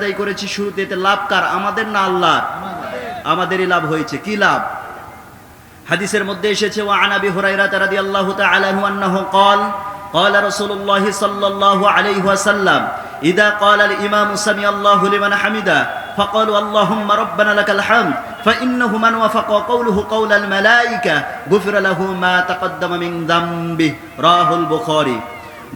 আদায় করেছি শুরুতে, এতে লাভ কার? আমাদের না আল্লাহর? আমাদেরই লাভ হয়েছে। কি লাভ? হাদিসের মধ্যে এসেছে, ওয়া আন আবি হুরায়রা রাদিয়াল্লাহু তাআলা আনহু আন্নাহু ক্বালা ক্বালা রাসূলুল্লাহ সাল্লাল্লাহু আলাইহি ওয়াসাল্লাম ইযা ক্বালা আল ইমামু সামিআল্লাহু লিমান হামিদা ফাকালু আল্লাহুম্মা রাব্বানা লাকাল হামদ ফাইন্নাহু মান ওয়াফাকা ক্বাউলুহু ক্বাউলাল মালায়েকা গুফিরা লাহু মা তাকাদ্দামা মিন যামবিহি। রাহুল বুখারী।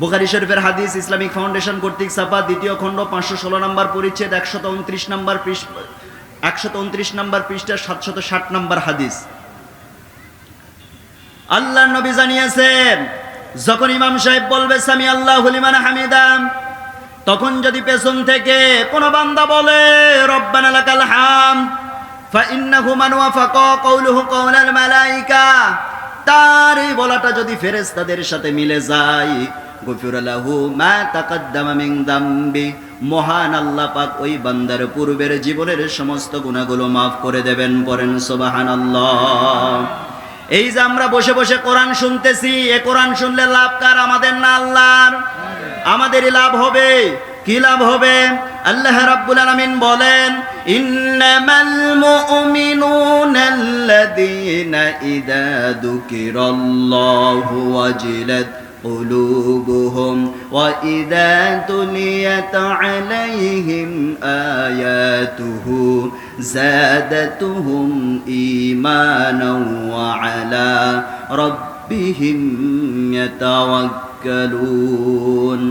বুখারী শরীফের হাদিস, ইসলামিক ফাউন্ডেশন কর্তৃক ছাপা, দ্বিতীয় খণ্ড 516 নম্বর পরিচ্ছেদ, 129 নম্বর পৃষ্ঠা 760 নম্বর হাদিস। আল্লাহর নবী জানিয়েছেন, যখন ইমাম সাহেব বলবে সামি আল্লাহু লিমান হামিদা, তখন যদি পেছন থেকে কোন বান্দা বলে রব্বানা লাকাল হামদ ফাইন্নাহু মান ওয়াফাকা ক্বাউলুহু ক্বাউলাল মালায়েকা, তার এই বলাটা যদি ফেরেশতাদের সাথে মিলে যায়, গুফিরা লাহু মা তাকাদ্দামা মিন যামবি, মহান আল্লাহ পাক ওই বান্দার পূর্বের জীবনের সমস্ত গুনাহগুলো মাফ করে দেবেন। পড়েন সুবহানাল্লাহ। এই যে আমরা বসে বসে কোরআন শুনতেছি, এ কোরআন শুনলে লাভ কার? আমাদের না আল্লাহর? আমাদেরই লাভ হবে। কি লাভ হবে? আল্লাহ রাব্বুল আলামিন বলেন, ইন্নামাল মুমিনুনাল্লাযীনা ইযা যুকিরাল্লাহু ওয়াজিলাত قلوبهم وإذا تليت عليهم آياته زادتهم إيمانا وعلى ربهم يتوكلون।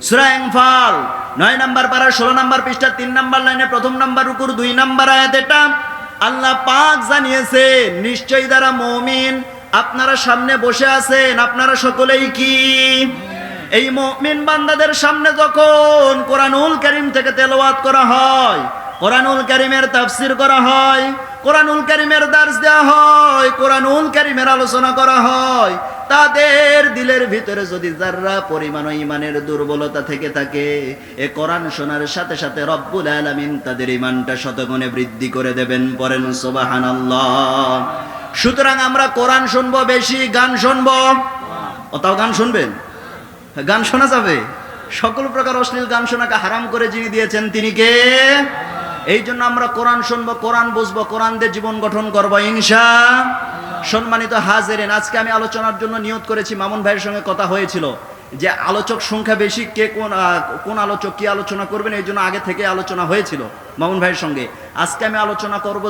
সূরা আনফাল 9 নম্বর পারা 16 নম্বর পৃষ্ঠা 3 নম্বর লাইনে 1 নম্বর রুকুর 2 নম্বর আয়াত। এটা আল্লাহ পাক জানিয়েছে, নিশ্চয়ই যারা মুমিন, আপনারা সামনে বসে আছেন, আপনারা সকলেই কি এই মুমিন বান্দাদের সামনে যখন কোরআনুল কারীম থেকে তেলাওয়াত করা হয়, কোরআনুল কারীমের তাফসীর করা হয়, কোরআনুল কারীমের দার্স দেওয়া হয়, কোরআনুল কারীমের আলোচনা করা হয়, তাদের দিলের ভিতরে যদি যাররা পরিমাণ ঈমানের দুর্বলতা থেকে থাকে, এ কোরআন শোনার সাথে সাথে রব্বুল আলামিন তাদের ঈমানটা শতগুণে বৃদ্ধি করে দেবেন। পড়েন সুবহানাল্লাহ। সুতরাং আমরা কোরআন শুনবো বেশি, গান শুনবো। ওটাও গান শুনবেন? গান শোনা যাবে? সকল প্রকার অশ্লীল গান শোনাকে হারাম করে যিনি দিয়েছেন তিনি কে? এই জন্য আমরা কোরআন শুনবো, কোরআন বুঝবো, কোরআন দিয়ে জীবন গঠন করবো ইনশাআল্লাহ। সম্মানিত হাজিরিন, আজকে আমি আলোচনার জন্য নিয়ত করেছি, মামুন ভাইয়ের সঙ্গে কথা হয়েছিল যে আলোচক সংখ্যা বেশি, কে কোন আলোচক কি আলোচনা করবেন, এই জন্য আগে থেকে আলোচনা হয়েছিল মামুন ভাইয়ের সঙ্গে। আজকে আমি আলোচনা করব